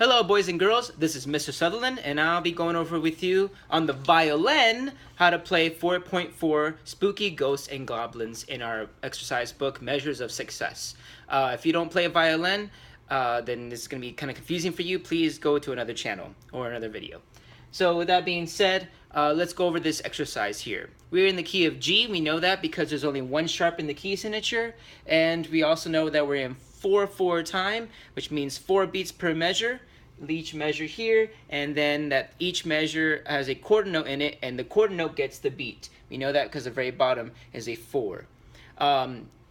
Hello boys and girls, this is Mr. Sutherland and I'll be going over with you on the violin how to play 4.4 Spooky Ghosts and Goblins in our exercise book, Measures of Success. If you don't play a violin, then this is going to be kind of confusing for you. Please go to another channel or another video. So with that being said, let's go over this exercise here. We're in the key of G. We know that because there's only one sharp in the key signature, and we also know that we're in 4/4 time, which means 4 beats per measure. Each measure here, and then that each measure has a quarter note in it, and the quarter note gets the beat. We know that because the very bottom is a 4.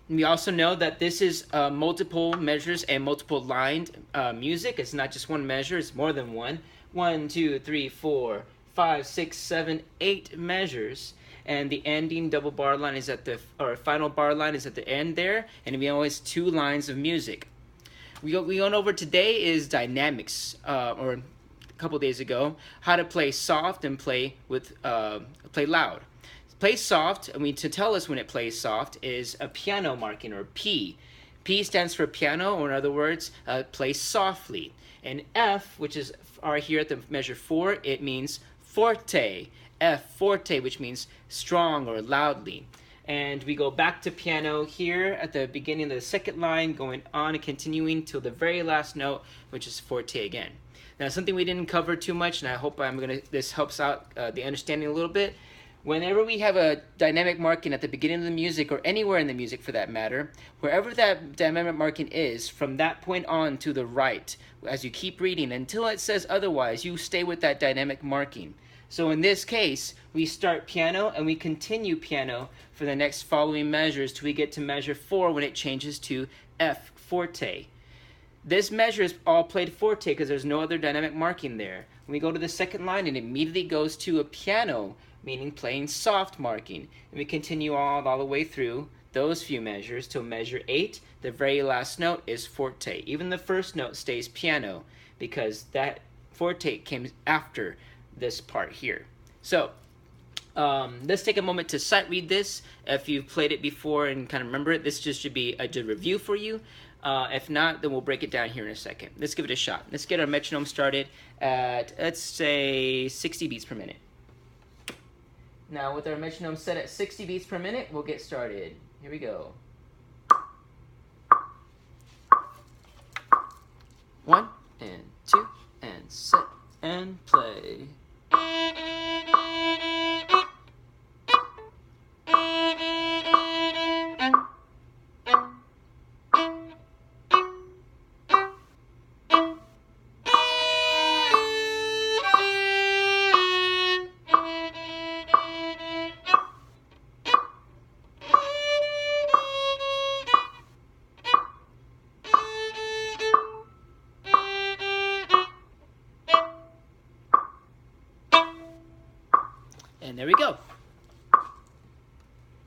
We also know that this is multiple measures and multiple lined music. It's not just one measure, it's more than one. 1, 2, 3, 4, 5, 6, 7, 8 measures. And the ending double bar line is at the, or final bar line is at the end there, and we always 2 lines of music. We went over today is dynamics, or a couple days ago, how to play soft and play loud. Play soft, to tell us when it plays soft, is a piano marking, or P. P stands for piano, or in other words, play softly. And F, which is here at the measure 4, it means forte. F, forte, which means strong or loudly. And we go back to piano here at the beginning of the second line, going on and continuing till the very last note, which is forte again. Now, something we didn't cover too much, and I hope this helps out the understanding a little bit. Whenever we have a dynamic marking at the beginning of the music, or anywhere in the music for that matter, wherever that dynamic marking is, from that point on to the right, as you keep reading until it says otherwise, you stay with that dynamic marking. So in this case, we start piano and we continue piano for the next following measures till we get to measure 4 when it changes to F forte. This measure is all played forte because there's no other dynamic marking there. When we go to the second line, it immediately goes to a piano, meaning playing soft marking. And we continue all the way through those few measures till measure 8. The very last note is forte. Even the first note stays piano because that forte came after this part here. So let's take a moment to sight read this. If you've played it before and kind of remember it, this just should be a good review for you. If not, then we'll break it down here in a second. Let's give it a shot. Let's get our metronome started at, let's say, 60 beats per minute. Now with our metronome set at 60 beats per minute, we'll get started. Here we go. 1 and 2 and set and play. And there we go.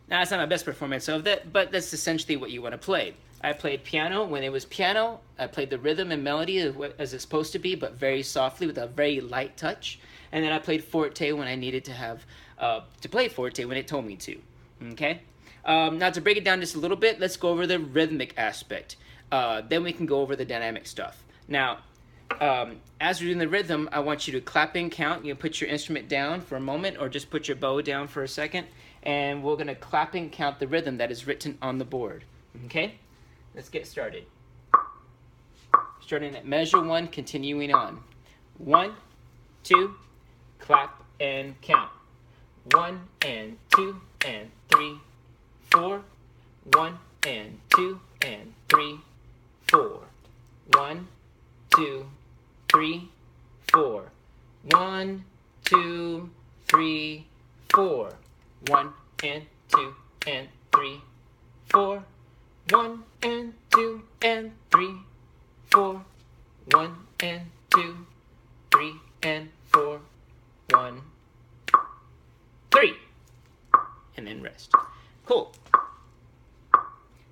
Now, that's not my best performance of that, but that's essentially what you want to play. I played piano when it was piano. I played the rhythm and melody as it's supposed to be, but very softly with a very light touch. And then I played forte when I needed to have to play forte when it told me to. Okay. Now to break it down just a little bit, let's go over the rhythmic aspect. Then we can go over the dynamic stuff. Now, as we're doing the rhythm, I want you to clap and count. You put your instrument down for a moment, or just put your bow down for a second, and we're going to clap and count the rhythm that is written on the board. Okay? Let's get started. Starting at measure 1, continuing on. 1, 2, clap and count. 1 and 2 and 3, 4. 1 and 2 and 3, 4. 1, 2, 3, 4. 1, 2, 3, 4. 1 and 2 and 3, 4. 1 and 2 and 3, 4. 1 and 2, 3 and 4. 1, 3. And then rest. Cool.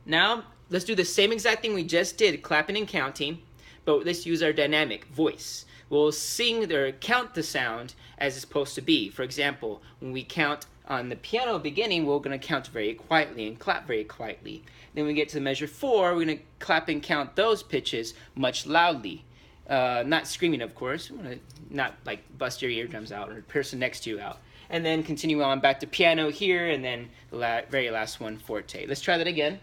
Now, let's do the same exact thing we just did, clapping and counting, but let's use our dynamic voice. We'll sing or count the sound as it's supposed to be. For example, when we count on the piano beginning, we're going to count very quietly and clap very quietly. Then when we get to measure 4, we're going to clap and count those pitches much loudly. Not screaming, of course. Not like bust your eardrums out or the person next to you out. And then continue on back to piano here, and then the very last one, forte. Let's try that again.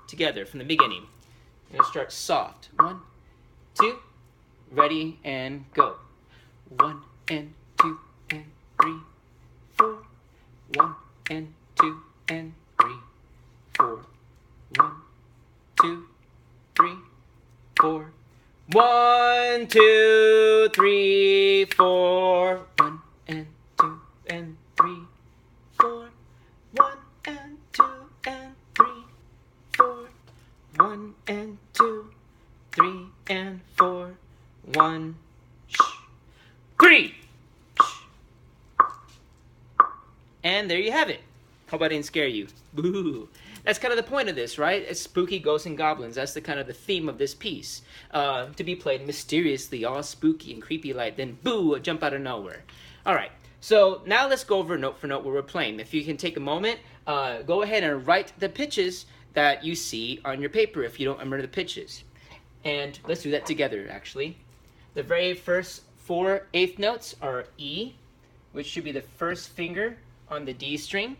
Together from the beginning. I'm going to start soft. 1, 2, ready, and go. 1 and 2 and 3, 4. 1 and 2 and 3, 4. 1, 2, 3, 4. 1, 2, 3, 4. 1 and 2 and 3, 4. 1 and 2 and 3, 4. 1 and 2, 3 and 4. 1, 3. And there you have it. Hope I didn't scare you. Boo. That's kind of the point of this, right? It's spooky ghosts and goblins. That's the kind of the theme of this piece. To be played mysteriously, all spooky and creepy like, then boo, a jump out of nowhere. All right. So now let's go over note for note what we're playing. If you can take a moment, go ahead and write the pitches that you see on your paper if you don't remember the pitches. And let's do that together, actually. The very first 4 eighth notes are E, which should be the first finger on the D string.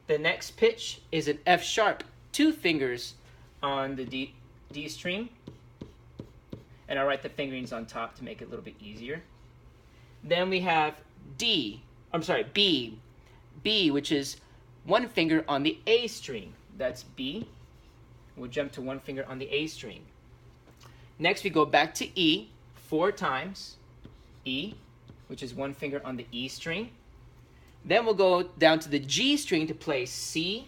The next pitch is an F sharp, 2 fingers on the D string. And I'll write the fingerings on top to make it a little bit easier. Then we have B, which is 1 finger on the A string. That's B. We'll jump to 1 finger on the A string. Next we go back to E 4 times. E, which is 1 finger on the E string. Then we'll go down to the G string to play C,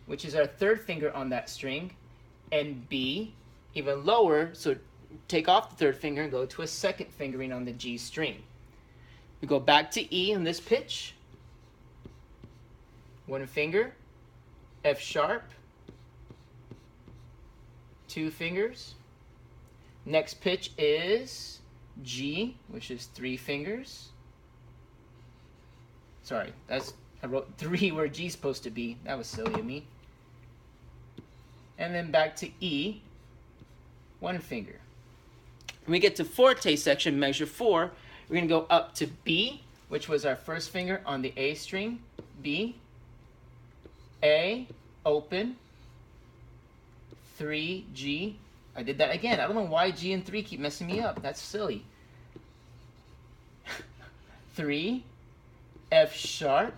which is our 3rd finger on that string, and B, even lower, so take off the 3rd finger and go to a 2nd fingering on the G string. We go back to E on this pitch, 1 finger, F sharp, 2 fingers. Next pitch is G, which is 3 fingers. Sorry, I wrote 3 where G's supposed to be. That was silly of me. And then back to E, 1 finger. When we get to forte section, measure 4, we're going to go up to B, which was our 1st finger on the A string. B, A, open, 3, G. I did that again. I don't know why G and 3 keep messing me up. That's silly. 3, F sharp,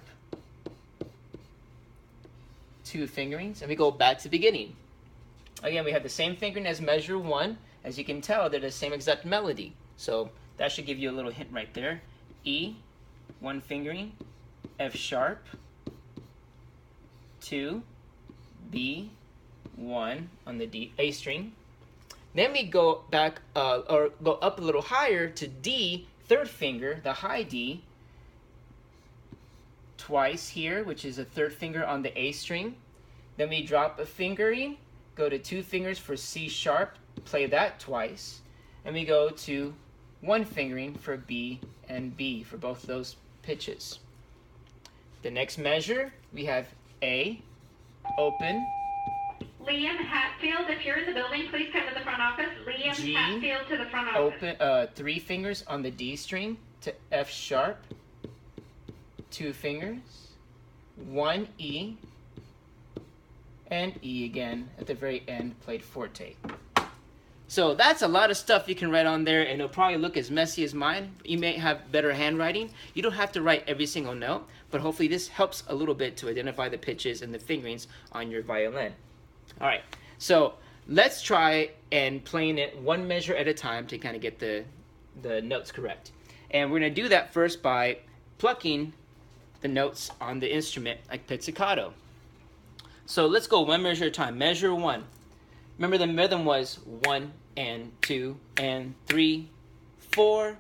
2 fingerings, and we go back to the beginning. Again, we have the same fingering as measure 1. As you can tell, they're the same exact melody. So that should give you a little hint right there. E, 1 fingering, F sharp, 2, B, 1 on the A string. Then we go back, or go up a little higher to D, 3rd finger, the high D, twice here, which is a 3rd finger on the A string. Then we drop a fingering, go to 2 fingers for C sharp, play that twice, and we go to 1 fingering for B and B for both those pitches. The next measure, we have A, open, Liam Hatfield, if you're in the building, please come to the front office. Liam G, Hatfield to the front office. open, 3 fingers on the D string to F sharp, 2 fingers, 1 E, and E again at the very end, played forte. So that's a lot of stuff you can write on there, and it'll probably look as messy as mine. You may have better handwriting. You don't have to write every single note, but hopefully this helps a little bit to identify the pitches and the fingerings on your violin. All right, so let's try and playing it 1 measure at a time to kind of get the notes correct. And we're going to do that first by plucking the notes on the instrument like pizzicato. So let's go 1 measure at a time. Measure 1. Remember the rhythm was 1 and 2 and 3, 4.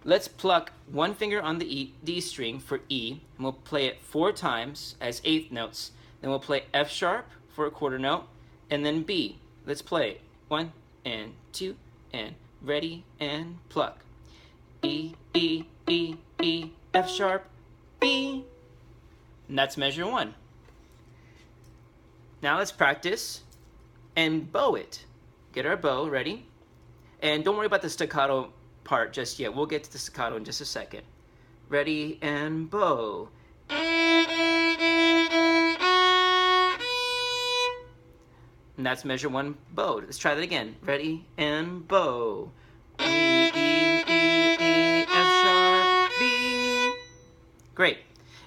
Let's pluck 1 finger on the D string for E, and we'll play it 4 times as 8th notes. Then we'll play F sharp for a 1/4 note, and then B. Let's play 1 and 2 and ready and pluck. E, E, E, E, F sharp, B. And that's measure 1. Now let's practice and bow it. Get our bow ready. And don't worry about the staccato part just yet. We'll get to the staccato in just a second. Ready and bow. And that's measure 1 bow. Let's try that again. Ready and bow. E, E, E, E, F sharp, B. Great.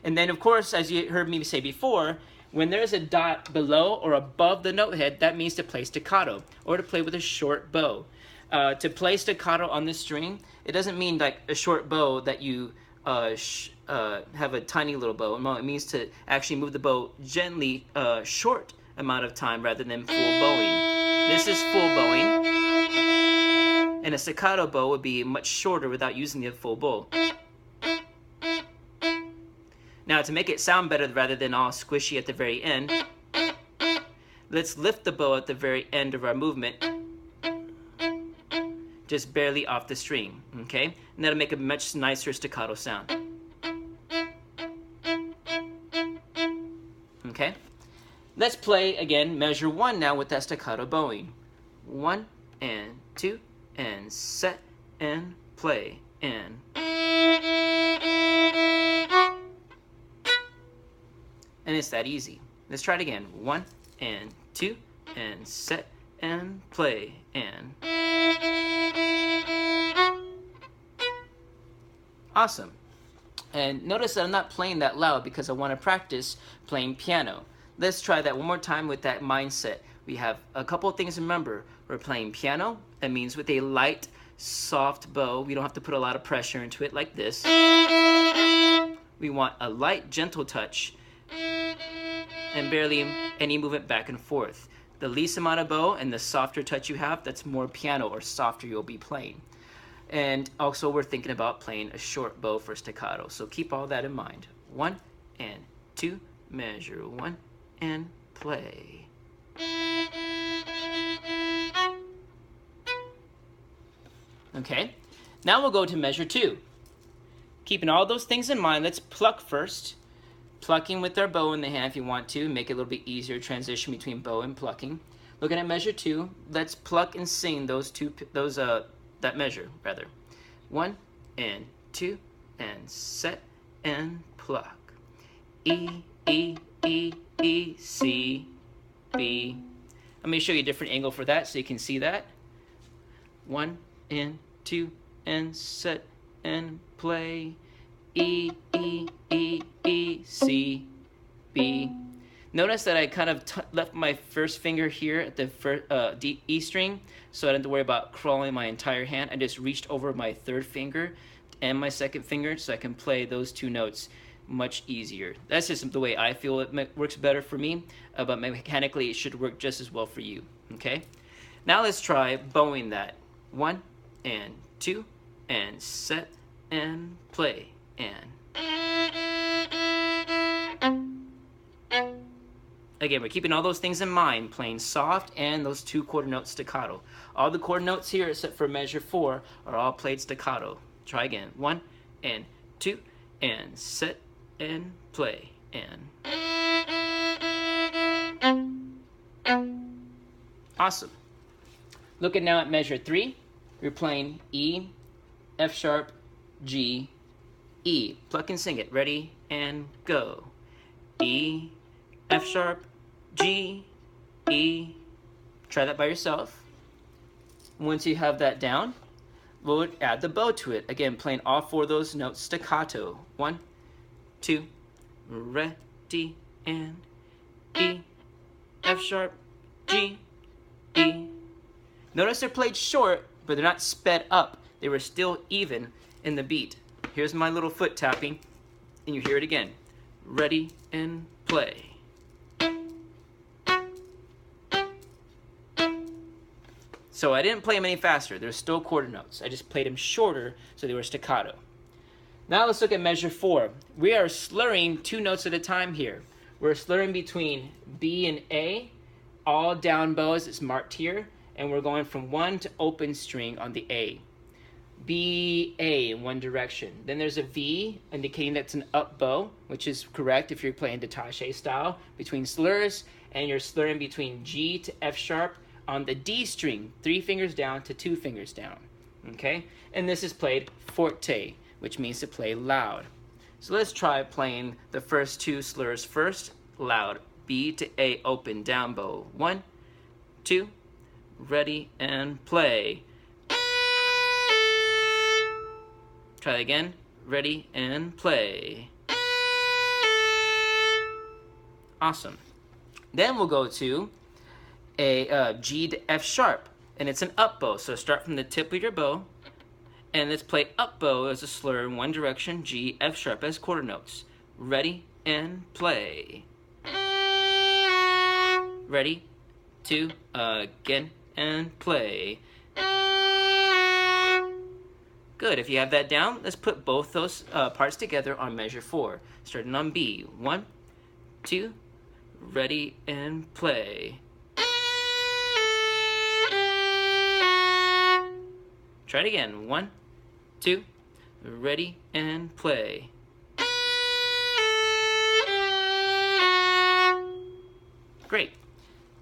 And then, of course, as you heard me say before, when there's a dot below or above the note head, that means to play staccato or to play with a short bow. To play staccato on this string, it doesn't mean like a short bow that you have a tiny little bow. No, it means to actually move the bow gently short amount of time rather than full bowing. This is full bowing. And a staccato bow would be much shorter without using the full bow. Now, to make it sound better rather than all squishy at the very end, let's lift the bow at the very end of our movement, just barely off the string, okay? And that'll make a much nicer staccato sound. Okay? Let's play, again, measure 1 now with that staccato bowing. 1 and 2 and set and play and... And it's that easy. Let's try it again. 1 and 2 and set and play and... Awesome. And notice that I'm not playing that loud because I want to practice playing piano. Let's try that one more time with that mindset. We have a couple of things to remember. We're playing piano. That means with a light, soft bow. We don't have to put a lot of pressure into it like this. We want a light, gentle touch and barely any movement back and forth. The least amount of bow and the softer touch you have, that's more piano or softer you'll be playing. And also we're thinking about playing a short bow for staccato. So keep all that in mind. 1 and 2, measure 1 and play. Okay, now we'll go to measure 2. Keeping all those things in mind, let's pluck first. Plucking with our bow in the hand if you want to, make it a little bit easier transition between bow and plucking. Looking at measure 2, let's pluck and sing that measure rather. 1 and 2 and set and pluck. E, E, E, E, C, B. Let me show you a different angle for that so you can see that. 1 and 2 and set and play. E, E, E, E, C, B. Notice that I kind of left my first finger here at the D, E string, so I didn't have to worry about crawling my entire hand. I just reached over my third finger and my second finger so I can play those 2 notes much easier. That's just the way I feel it works better for me, but mechanically it should work just as well for you, okay? Now let's try bowing that. 1 and 2 and set and play and... Again, we're keeping all those things in mind, playing soft and those 2 quarter notes staccato. All the quarter notes here, except for measure 4, are all played staccato. Try again. 1 and 2 and set and play and... Awesome. Looking now at measure 3, we're playing E, F sharp, G, E. Pluck and sing it. Ready and go. E, F sharp, G, E. Try that by yourself. Once you have that down, we'll add the bow to it. Again, playing all 4 of those notes staccato. 1, 2, ready and E, F sharp, G, E. Notice they're played short, but they're not sped up. They were still even in the beat. Here's my little foot tapping, and you hear it again. Ready and play. So I didn't play them any faster. They're still quarter notes. I just played them shorter so they were staccato. Now let's look at measure 4. We are slurring 2 notes at a time here. We're slurring between B and A, all down bows, it's marked here, and we're going from 1 to open string on the A. B, A in one direction. Then there's a V, indicating that's an up bow, which is correct if you're playing détaché style, between slurs, and you're slurring between G to F sharp, on the D string, 3 fingers down to 2 fingers down. Okay? And this is played forte, which means to play loud. So let's try playing the first 2 slurs first, loud. B to A, open, down bow. 1, 2, ready, and play. Try that again. Ready, and play. Awesome. Then we'll go to a G to F sharp, and it's an up bow. So start from the tip of your bow, and let's play up bow as a slur in one direction, G, F sharp as quarter notes. Ready, and play. Ready, 2, again, and play. Good. If you have that down, let's put both those parts together on measure 4. Starting on B. 1, 2, ready, and play. Try it again. 1, 2, ready, and play. Great.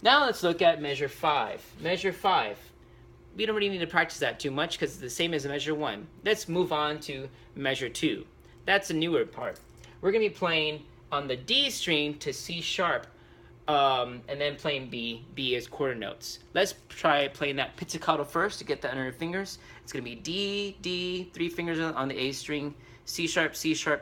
Now let's look at measure 5. Measure 5. We don't really need to practice that too much because it's the same as measure 1. Let's move on to measure 2. That's a newer part. We're going to be playing on the D string to C sharp, and then playing B. B is quarter notes. Let's try playing that pizzicato first to get that under your fingers. It's going to be D, D, 3 fingers on the A string, C sharp,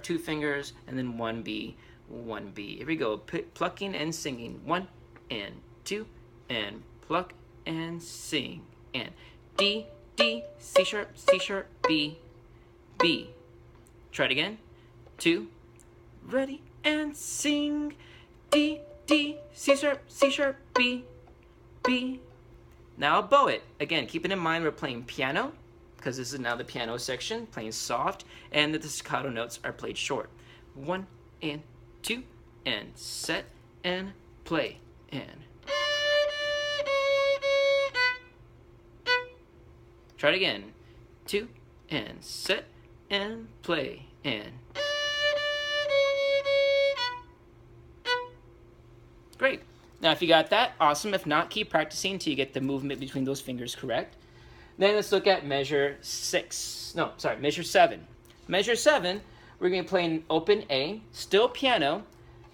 2 fingers, and then 1 B, 1 B. Here we go. Plucking and singing. 1 and 2 and pluck and sing. And D, D, C sharp, B, B. Try it again. 2, ready, and sing. D, D, C sharp, B, B. Now I'll bow it. Again, keeping in mind we're playing piano, because this is now the piano section, playing soft, and the staccato notes are played short. 1 and 2, and set, and play, and. Try it again. 2, and set, and play, and. Great. Now if you got that, awesome. If not, keep practicing until you get the movement between those fingers correct. Then let's look at measure 7. Measure 7, we're going to play an open A, still piano,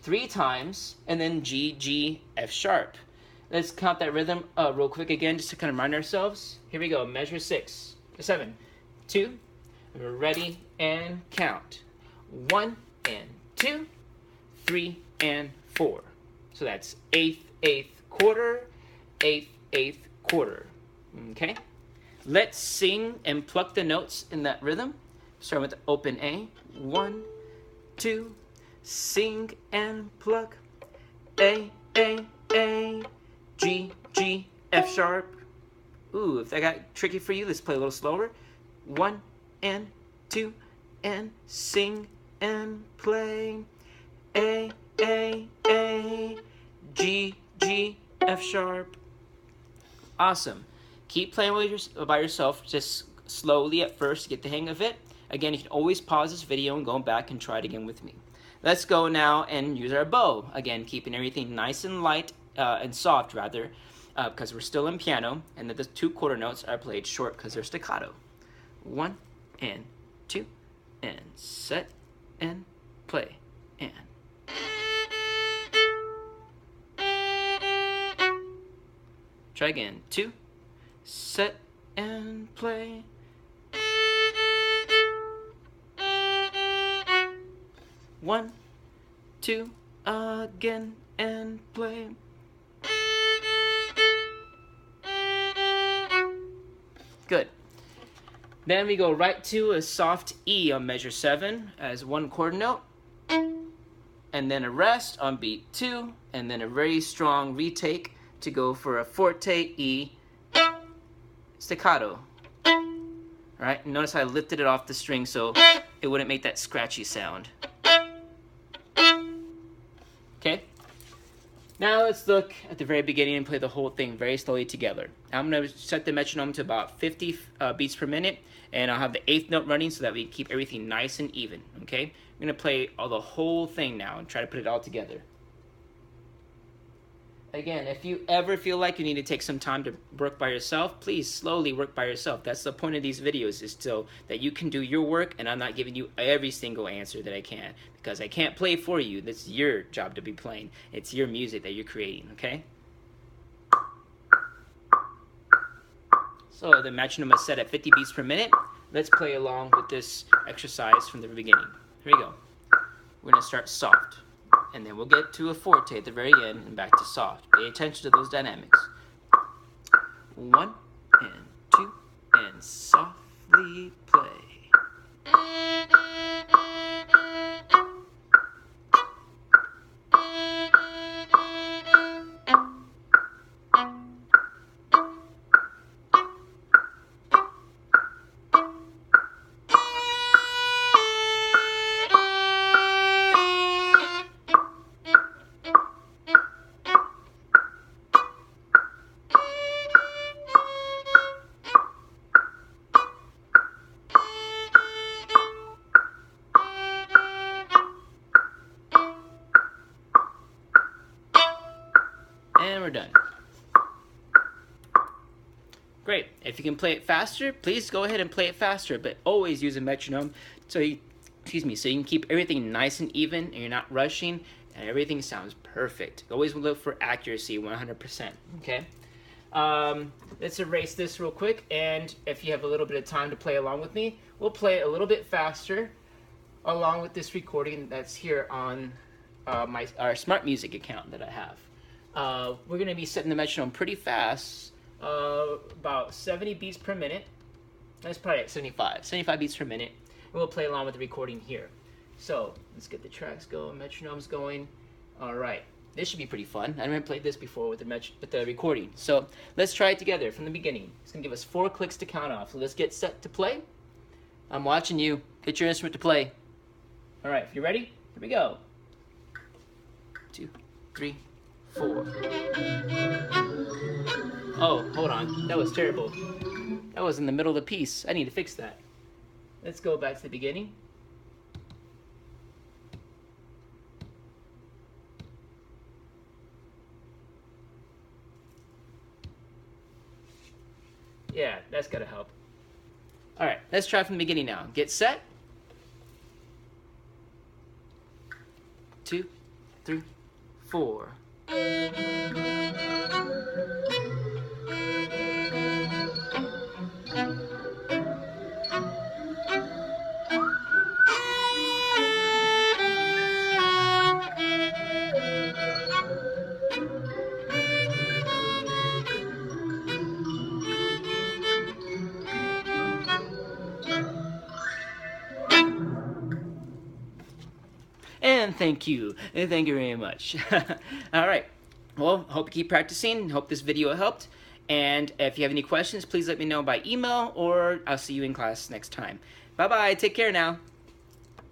3 times, and then G, G, F sharp. Let's count that rhythm real quick again, just to kind of remind ourselves. Here we go. Measure 7, 2, ready, and count. 1 and 2, 3 and 4. So that's 8th, 8th, quarter, 8th, 8th, quarter. Okay? Let's sing and pluck the notes in that rhythm. Starting with the open A. 1, 2, sing and pluck. A, G, G, F sharp. Ooh, if that got tricky for you, let's play a little slower. 1 and 2, and sing and play. A, G, G, F sharp. Awesome. Keep playing by yourself, just slowly at first to get the hang of it. Again, you can always pause this video and go back and try it again with me. Let's go now and use our bow. Again, keeping everything nice and light and soft, rather, because we're still in piano, and that the 2 quarter notes are played short because they're staccato. 1 and 2, and set, and play, and. Try again. 2, set, and play. 1, 2, again, and play. Good. Then we go right to a soft E on measure 7 as 1 quarter note, and then a rest on beat 2, and then a very strong retake to go for a forte E staccato. Alright, notice I lifted it off the string so it wouldn't make that scratchy sound. Okay? Now let's look at the very beginning and play the whole thing very slowly together. I'm going to set the metronome to about 50 beats per minute, and I'll have the 8th note running so that we keep everything nice and even. Okay? I'm going to play the whole thing now and try to put it all together. Again, if you ever feel like you need to take some time to work by yourself, please slowly work by yourself. That's the point of these videos, is so that you can do your work, and I'm not giving you every single answer that I can, because I can't play for you. That's your job to be playing. It's your music that you're creating, okay? So the metronome is set at 50 beats per minute. Let's play along with this exercise from the beginning. Here we go. We're going to start soft, and then we'll get to a forte at the very end and back to soft. Pay attention to those dynamics. 1 and 2 and softly play. And we're done. Great. If you can play it faster, please go ahead and play it faster, but always use a metronome so you, so you can keep everything nice and even, and you're not rushing, and everything sounds perfect. Always look for accuracy 100%, okay? Let's erase this real quick, and if you have a little bit of time to play along with me, we'll play a little bit faster along with this recording that's here on our Smart Music account that I have. We're going to be setting the metronome pretty fast, about 70 beats per minute. That's probably at 75 beats per minute. And we'll play along with the recording here. So let's get the tracks going, metronomes going. All right, this should be pretty fun. I never played this before with the recording. So let's try it together from the beginning. It's going to give us 4 clicks to count off. So let's get set to play. I'm watching you. Get your instrument to play. All right, if you're ready, here we go. 2, 3, 4. Oh, hold on. That was terrible. That was in the middle of the piece. I need to fix that. Let's go back to the beginning. Yeah, that's gotta help. All right, let's try from the beginning now. Get set. 2, 3, 4. And thank you. And thank you very much. All right. Well, hope you keep practicing. Hope this video helped. And if you have any questions, please let me know by email, or I'll see you in class next time. Bye-bye. Take care now.